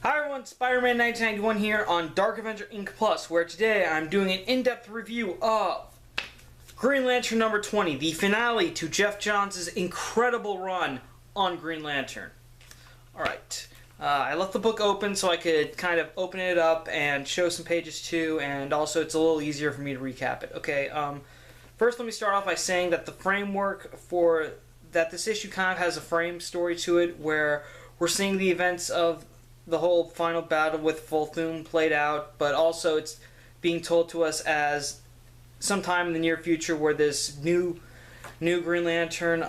Hi everyone, Spider-Man 1991 here on DarkAvengerINCPlus, where today I'm doing an in-depth review of Green Lantern number 20, the finale to Geoff Johns' incredible run on Green Lantern. Alright, I left the book open so I could kind of open it up and show some pages too, and also it's a little easier for me to recap it. Okay, first let me start off by saying that the framework for that this issue kind of has a frame story to it, where we're seeing the events of the whole final battle with Volthoom played out, but also it's being told to us as sometime in the near future where this new Green Lantern,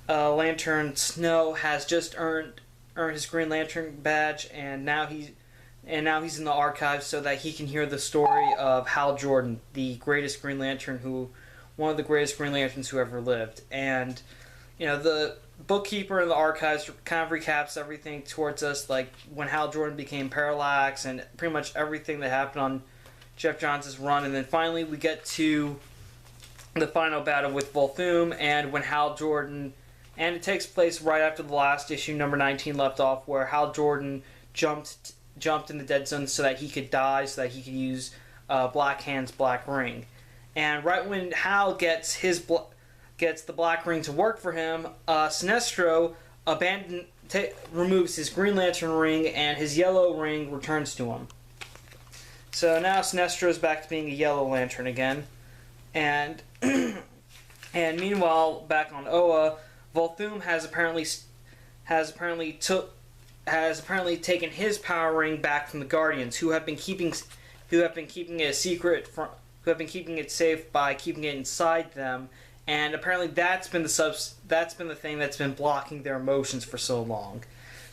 Lantern Snow, has just earned his Green Lantern badge, and now he's in the archives so that he can hear the story of Hal Jordan, the greatest Green Lantern, one of the greatest Green Lanterns who ever lived. And you know, the bookkeeper in the archives kind of recaps everything towards us, like when Hal Jordan became Parallax and pretty much everything that happened on Geoff Johns' run. And then finally we get to the final battle with Volthoom, and when Hal Jordan, and it takes place right after the last issue, number 19, left off, where Hal Jordan jumped in the dead zone so that he could die, so that he could use Black Hand's Black Ring. And right when Hal gets the Black Ring to work for him, Sinestro removes his Green Lantern ring, and his yellow ring returns to him. So now Sinestro's back to being a Yellow Lantern again, and and meanwhile back on Oa, Volthoom has apparently taken his power ring back from the Guardians, who have been keeping it a secret, who have been keeping it safe by keeping it inside them. And apparently that's been the thing that's been blocking their emotions for so long.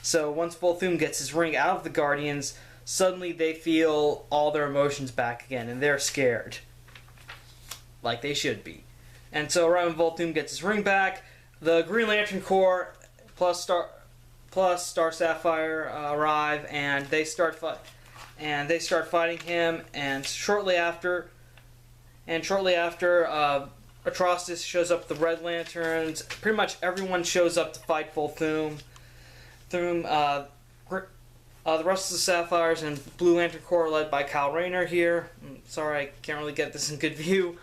So once Volthoom gets his ring out of the Guardians, suddenly they feel all their emotions back again, and they're scared. Like they should be. And so right when Volthoom gets his ring back, the Green Lantern Corps plus Star Sapphire arrive, and they start fighting him. And shortly after, Atrocitus shows up with the Red Lanterns. Pretty much everyone shows up to fight Volthoom. The rest of the Sapphires and Blue Lantern Corps are led by Kyle Rayner here. Sorry, I can't really get this in good view.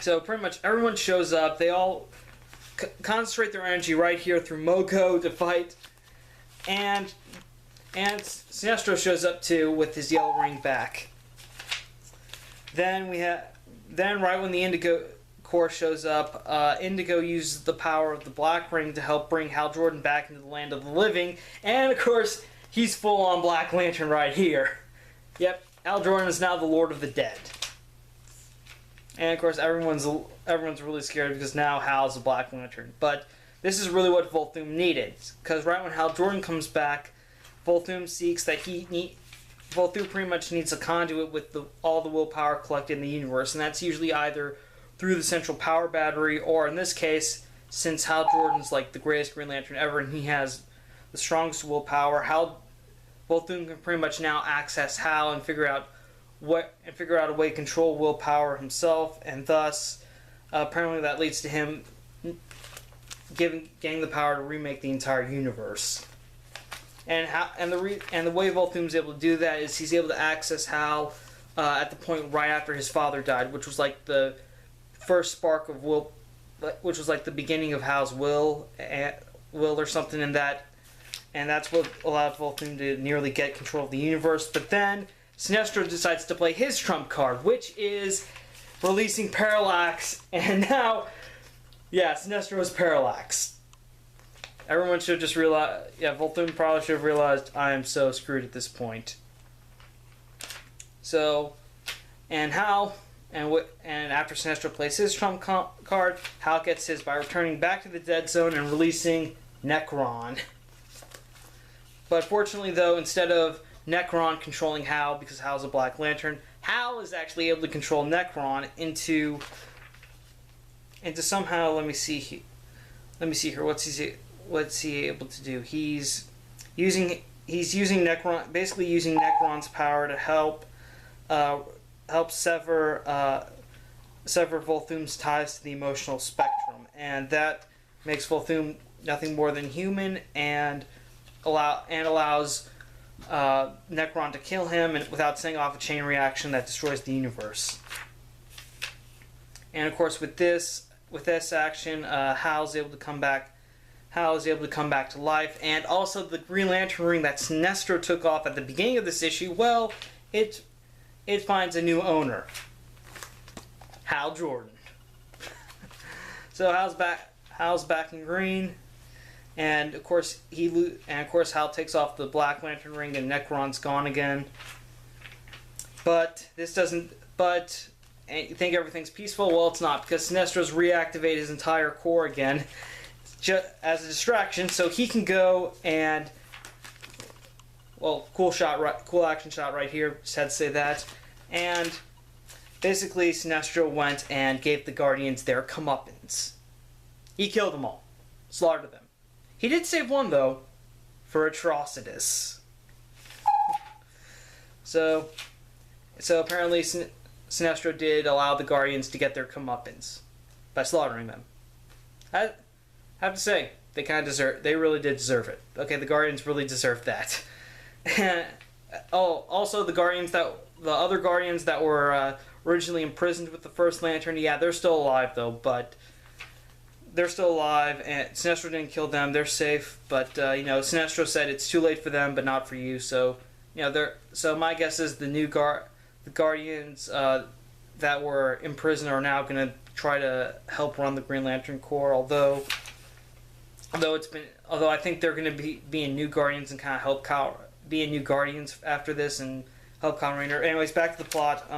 So pretty much everyone shows up. They all concentrate their energy right here through Mogo to fight. And Sinestro shows up too with his yellow ring back. Then right when the Indigo Corps shows up, Indigo uses the power of the Black Ring to help bring Hal Jordan back into the land of the living, and of course, he's full-on Black Lantern right here. Yep, Hal Jordan is now the Lord of the Dead. And of course, everyone's really scared because now Hal's a Black Lantern. But this is really what Volthoom needed, because right when Hal Jordan comes back, Volthoom pretty much needs a conduit with all the willpower collected in the universe, and that's usually either through the central power battery, or in this case, since Hal Jordan's like the greatest Green Lantern ever and he has the strongest willpower, Volthoom can pretty much now access Hal and figure out a way to control willpower himself, and thus apparently that leads to him getting the power to remake the entire universe. And the way Volthoom's able to do that is he's able to access Hal at the point right after his father died, which was like the first spark of will, which was like the beginning of Hal's will or something in that, and that's what allowed Volthoom to nearly get control of the universe. But then Sinestro decides to play his trump card, which is releasing Parallax, and now, yeah, Sinestro is Parallax. Everyone should just realize, yeah, Volthoom probably should have realized, I am so screwed at this point. So, and Hal, and after Sinestro plays his trump card, Hal gets his by returning back to the dead zone and releasing Necron. But fortunately though, instead of Necron controlling Hal, because Hal's a Black Lantern, Hal is actually able to control Necron into somehow, let me see here, what's he able to do? He's using Necron, basically using Necron's power to help sever Volthoom's ties to the emotional spectrum, and that makes Volthoom nothing more than human, and allows Necron to kill him and without setting off a chain reaction that destroys the universe. And of course, with this action, Hal is able to come back to life, and also the Green Lantern ring that Sinestro took off at the beginning of this issue. Well, it finds a new owner, Hal Jordan. So Hal's back in green, and of course Hal takes off the Black Lantern ring, and Necron's gone again. But this doesn't. But and you think everything's peaceful? Well, it's not, because Sinestro's reactivated his entire core again, just as a distraction, so he can go and. Well, cool action shot right here. Just had to say that, and. Basically, Sinestro went and gave the Guardians their comeuppance. He killed them all. Slaughtered them. He did save one, though, for Atrocitus. So apparently Sinestro did allow the Guardians to get their comeuppance by slaughtering them. I have to say, they really did deserve it. Okay, the Guardians really deserved that. Also the other Guardians that were originally imprisoned with the First Lantern, yeah, they're still alive though, but they're still alive, and Sinestro didn't kill them. They're safe, but Sinestro said it's too late for them, but not for you. So so my guess is the Guardians that were imprisoned are now going to try to help run the Green Lantern Corps. Although I think they're going to be in New Guardians and kind of help be in New Guardians after this and help Kyle Rayner. Anyways, back to the plot.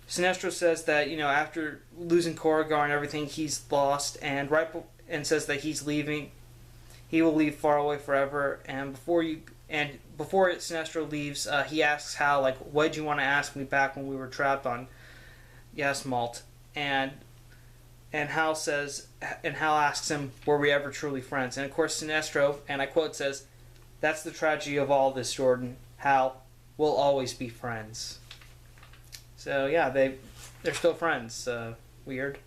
Sinestro says that after losing Korugar and everything, he's lost, and says that he's leaving. He will leave far away forever. And before Sinestro leaves, he asks Hal, like, "What did you want to ask me back when we were trapped on Yasmalt?" And Hal asks him, "Were we ever truly friends?" And of course, Sinestro, and I quote, says, "That's the tragedy of all this, Jordan. Hal, we'll always be friends." So yeah, they're still friends. Weird.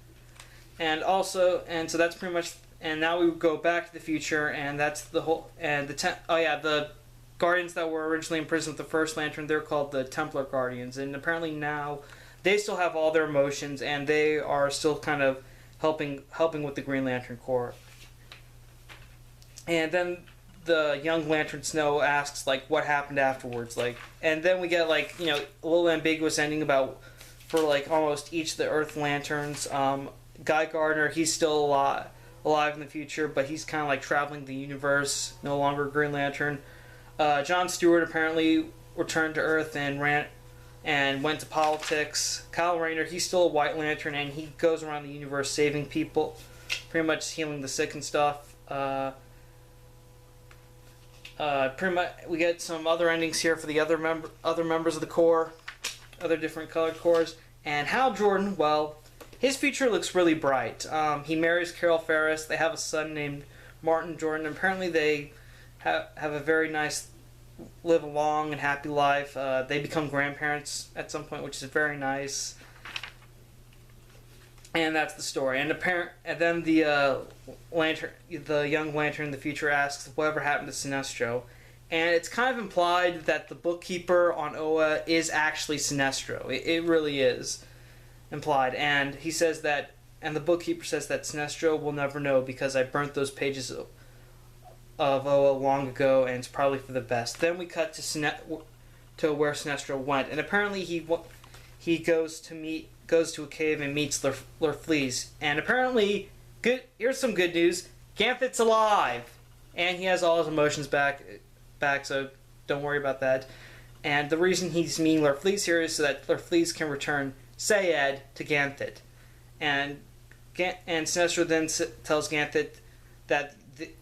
So that's pretty much. And now we go back to the future, and that's the whole. And the Guardians that were originally imprisoned with the First Lantern, they're called the Templar Guardians, and apparently now they still have all their emotions, and they are still kind of helping with the Green Lantern Corps. And then the young Lantern Snow asks, like, what happened afterwards, like, and then we get, like, a little ambiguous ending for like almost each of the Earth Lanterns. Guy Gardner, he's still alive in the future, but he's kind of like traveling the universe, no longer Green Lantern. John Stewart apparently returned to Earth and went to politics. Kyle Rayner, he's still a White Lantern, and he goes around the universe saving people, pretty much healing the sick and stuff. Pretty much, we get some other endings here for the other members of the Corps, other different colored Corps. And Hal Jordan, well, his future looks really bright. He marries Carol Ferris. They have a son named Martin Jordan. Apparently, they have a very nice, live a long and happy life. They become grandparents at some point, which is very nice. And that's the story. And then the young Lantern in the future asks whatever happened to Sinestro, and it's kind of implied that the bookkeeper on Oa is actually Sinestro. It really is implied, and he says that, and the bookkeeper says that Sinestro will never know because I burnt those pages of Oa long ago, and it's probably for the best. Then we cut to where Sinestro went, and apparently he goes to a cave and meets Lurfleeze. And apparently, here's some good news, Ganthet's alive! And he has all his emotions back, so don't worry about that. And the reason he's meeting Lurfleeze here is so that Lurfleeze can return Sayed to Ganthet. And Sinestro then tells Ganthet that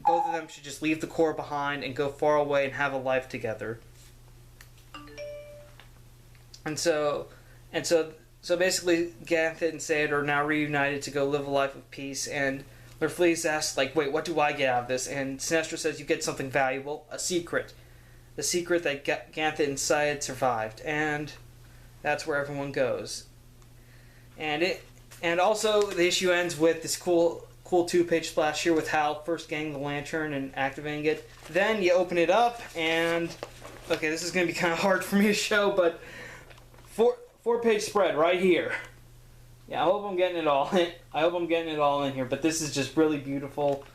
both of them should just leave the Corps behind and go far away and have a life together. And so basically, Ganthet and Sayed are now reunited to go live a life of peace, and Lurfleeze asks, like, wait, what do I get out of this? And Sinestro says you get something valuable, a secret. The secret that Ganthet and Sayed survived, and that's where everyone goes. And also, the issue ends with this cool cool 2-page splash here with Hal first getting the lantern and activating it. Then you open it up and, okay, this is going to be kind of hard for me to show, but four-page spread right here. Yeah, I hope I'm getting it all in. I hope I'm getting it all in here, but this is just really beautiful.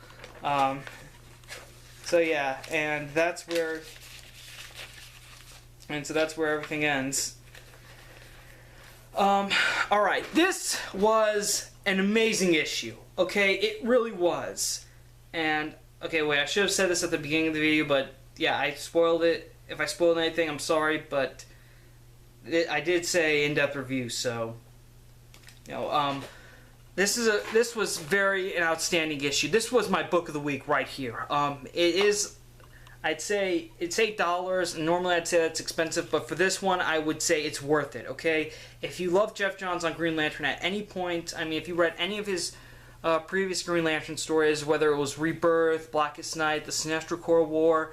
So yeah, and that's where everything ends. Alright, this was an amazing issue. Okay, it really was. And, okay, wait, I should have said this at the beginning of the video, but yeah, I spoiled it. If I spoiled anything, I'm sorry, but I did say in-depth review, so, you know, this was an outstanding issue. This was my book of the week right here. It is, I'd say it's $8, and normally I'd say that's expensive, but for this one, I would say it's worth it, okay? If you love Geoff Johns on Green Lantern at any point, I mean, if you read any of his previous Green Lantern stories, whether it was Rebirth, Blackest Night, the Sinestro Corps War,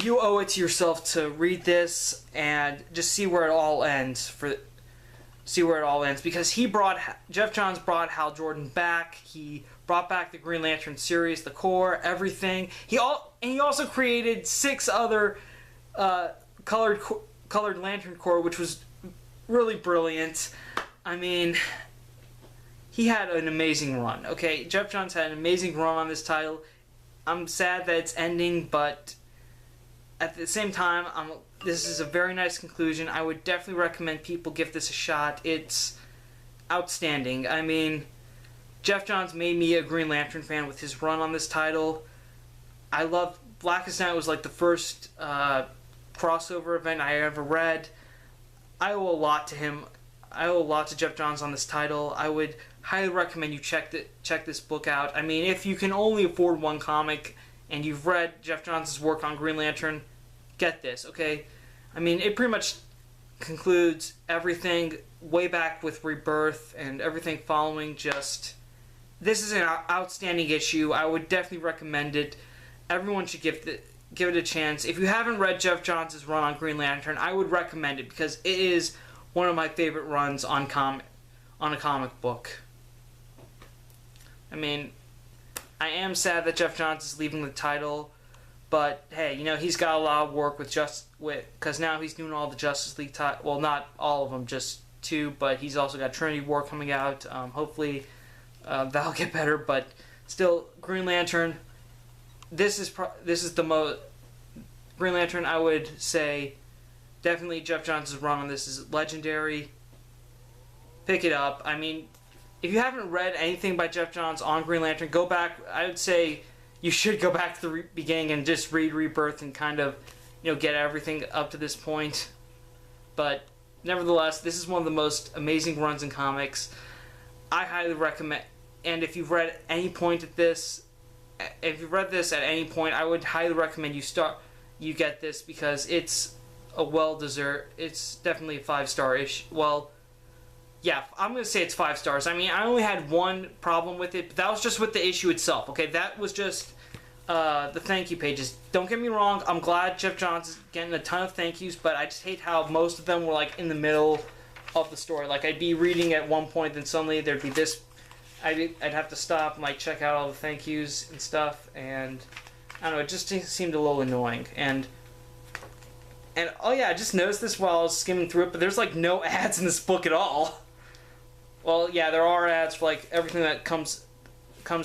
you owe it to yourself to read this and just see where it all ends. Because Geoff Johns brought Hal Jordan back. He brought back the Green Lantern series, the Corps, everything. He also created 6 other colored Lantern Corps, which was really brilliant. I mean, he had an amazing run. Okay, Geoff Johns had an amazing run on this title. I'm sad that it's ending, but at the same time, this is a very nice conclusion. I would definitely recommend people give this a shot. It's outstanding. I mean, Geoff Johns made me a Green Lantern fan with his run on this title. I love Blackest Night was like the first crossover event I ever read. I owe a lot to him. I owe a lot to Geoff Johns on this title. I would highly recommend you check this book out. I mean, if you can only afford one comic and you've read Geoff Johns' work on Green Lantern, get this, okay? I mean, it pretty much concludes everything way back with Rebirth and everything following. Just, this is an outstanding issue. I would definitely recommend it. Everyone should give it a chance. If you haven't read Geoff Johns' run on Green Lantern, I would recommend it because it is one of my favorite runs on a comic book. I mean, I am sad that Geoff Johns is leaving the title, but hey, you know, he's got a lot of work because now he's doing all the Justice League well, not all of them, just 2, but he's also got Trinity War coming out. Hopefully that'll get better, but still, Green Lantern. This is the most Green Lantern. I would say definitely Geoff Johns' run on this is legendary. Pick it up. I mean, if you haven't read anything by Geoff Johns on Green Lantern, go back. I would say you should go back to the beginning and just read Rebirth and kind of, you know, get everything up to this point. But nevertheless, this is one of the most amazing runs in comics. I highly recommend. And if you've read any point at this, if you've read this at any point, I would highly recommend you get this because it's a well-deserved. It's definitely a 5-star issue. Well, yeah, I'm going to say it's 5 stars. I mean, I only had one problem with it, but that was just with the issue itself, okay? That was just the thank you pages. Don't get me wrong, I'm glad Geoff Johns is getting a ton of thank yous, but I just hate how most of them were, like, in the middle of the story. Like, I'd be reading at one point, then suddenly there'd be this. I'd have to stop and, like, check out all the thank yous and stuff, and I don't know, it just seemed a little annoying. And oh yeah, I just noticed this while I was skimming through it, but there's, like, no ads in this book at all. Well, yeah, there are ads for, like, everything that comes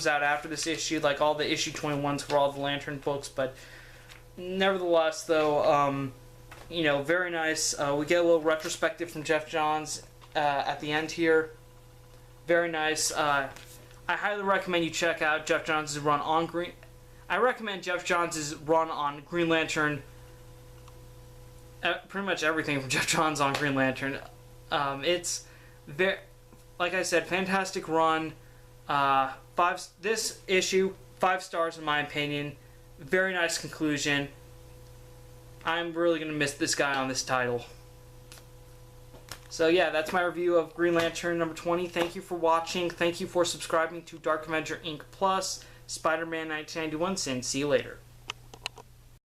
out after this issue, like all the issue 21s for all the Lantern books, but nevertheless, though, you know, very nice. We get a little retrospective from Geoff Johns at the end here. Very nice. I highly recommend you check out Geoff Johns' run on Green. I recommend Geoff Johns' run on Green Lantern. Pretty much everything from Geoff Johns on Green Lantern. It's very, like I said, fantastic run. This issue, 5 stars in my opinion. Very nice conclusion. I'm really gonna miss this guy on this title. So yeah, that's my review of Green Lantern number 20. Thank you for watching. Thank you for subscribing to Dark Avenger Inc. Plus, Spider-Man 1991. And see you later.